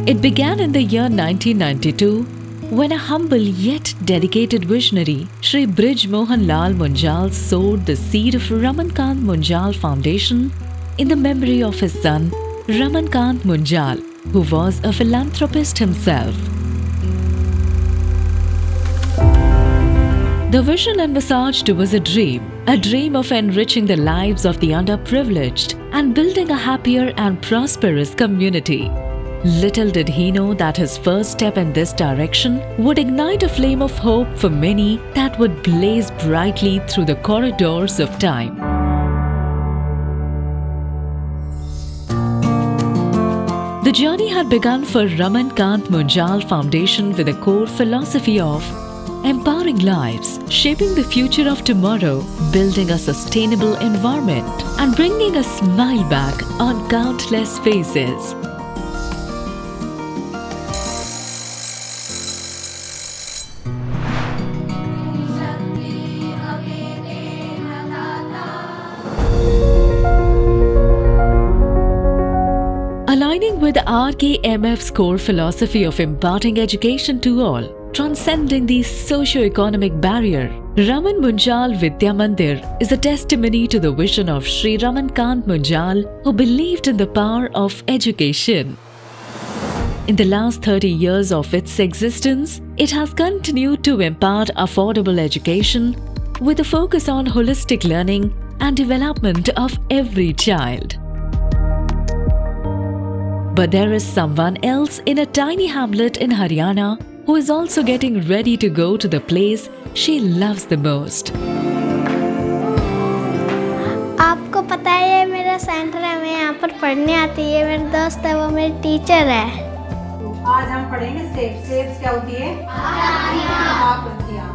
It began in the year 1992 when a humble yet dedicated visionary, Shri Brij Mohan Lal Munjal, sowed the seed of Ramankant Munjal Foundation in the memory of his son, Ramankant Munjal, who was a philanthropist himself. The vision envisaged was a dream of enriching the lives of the underprivileged and building a happier and prosperous community. Little did he know that his first step in this direction would ignite a flame of hope for many that would blaze brightly through the corridors of time. The journey had begun for Ramankant Munjal Foundation with a core philosophy of empowering lives, shaping the future of tomorrow, building a sustainable environment, and bringing a smile back on countless faces. Aligning with RKMF's core philosophy of imparting education to all, transcending the socio-economic barrier, Raman Munjal Vidya Mandir is a testimony to the vision of Sri Ramankant Munjal, who believed in the power of education. In the last 30 years of its existence, it has continued to impart affordable education with a focus on holistic learning and development of every child. But there is someone else in a tiny hamlet in Haryana who is also getting ready to go to the place she loves the most. आपको पता है ये मेरा centre है, मैं यहाँ पर पढ़ने आती है, मेरे दोस्त है, वो मेरी टीचर है। आज हम पढ़ेंगे सेब्स क्या होती है? आकृतियाँ।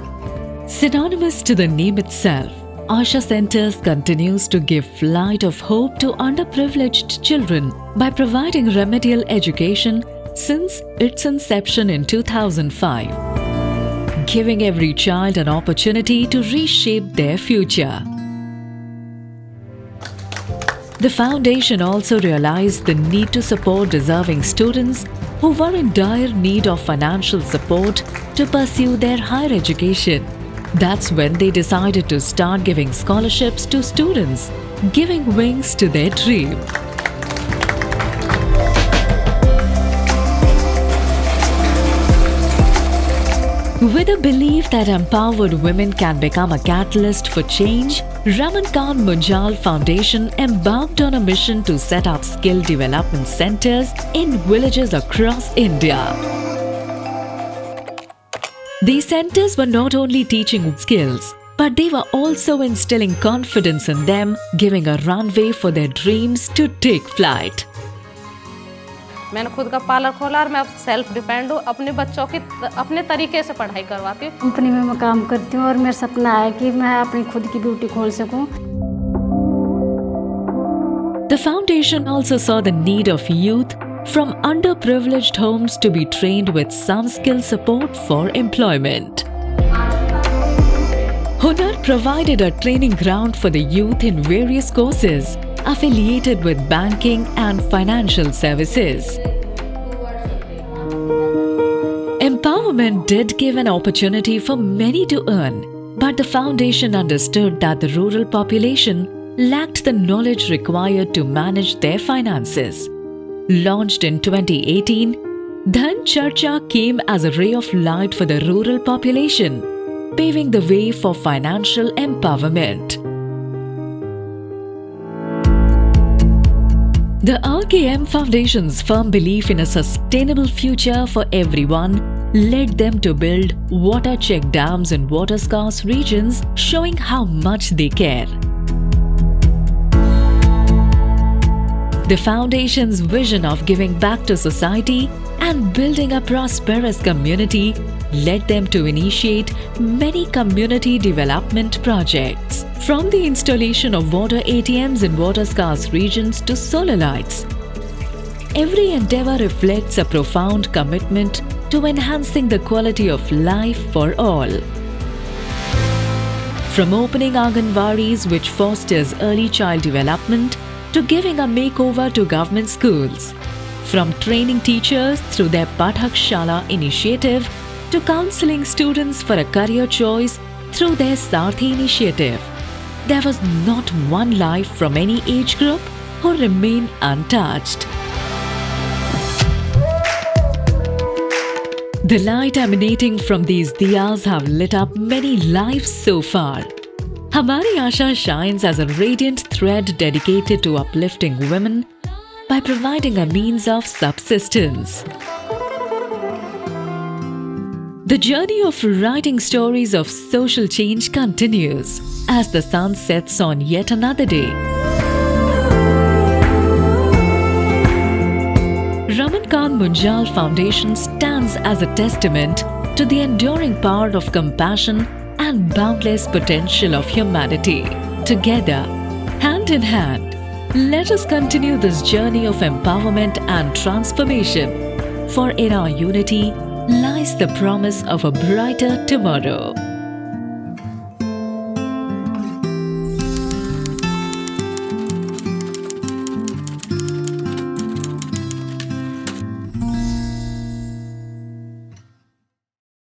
Synonymous to the name itself, Asha Centers continues to give light of hope to underprivileged children by providing remedial education since its inception in 2005, giving every child an opportunity to reshape their future. The foundation also realized the need to support deserving students who were in dire need of financial support to pursue their higher education. That's when they decided to start giving scholarships to students, giving wings to their dream. With a belief that empowered women can become a catalyst for change, Ramankant Munjal Foundation embarked on a mission to set up skill development centers in villages across India. These centers were not only teaching skills, but they were also instilling confidence in them, giving a runway for their dreams to take flight. मैंने खुद का parlour खोला और मैं अब self depend हूँ, अपने बच्चों की अपने तरीके से पढ़ाई करवाती हूँ। कंपनी में मैं काम करती हूँ और मेरा सपना है कि मैं अपनी खुद की ब्यूटी खोल सकूँ। The foundation also saw the need of youth from underprivileged homes to be trained with some skill support for employment. Hunar provided a training ground for the youth in various courses affiliated with banking and financial services. Empowerment did give an opportunity for many to earn, but the foundation understood that the rural population lacked the knowledge required to manage their finances. Launched in 2018, Dhan Charcha came as a ray of light for the rural population, paving the way for financial empowerment. The RKM Foundation's firm belief in a sustainable future for everyone led them to build water check dams in water-scarce regions, showing how much they care. The foundation's vision of giving back to society and building a prosperous community led them to initiate many community development projects. From the installation of water ATMs in water-scarce regions to solar lights, every endeavor reflects a profound commitment to enhancing the quality of life for all. From opening Anganwadis, which fosters early child development, to giving a makeover to government schools. From training teachers through their Pathak Shala initiative to counseling students for a career choice through their Sarthi initiative, there was not one life from any age group who remained untouched. The light emanating from these diyas have lit up many lives so far. Hamari Asha shines as a radiant thread dedicated to uplifting women by providing a means of subsistence. The journey of writing stories of social change continues as the sun sets on yet another day. Raman Munjal Foundation stands as a testament to the enduring power of compassion and boundless potential of humanity. Together, hand in hand, let us continue this journey of empowerment and transformation, for in our unity lies the promise of a brighter tomorrow.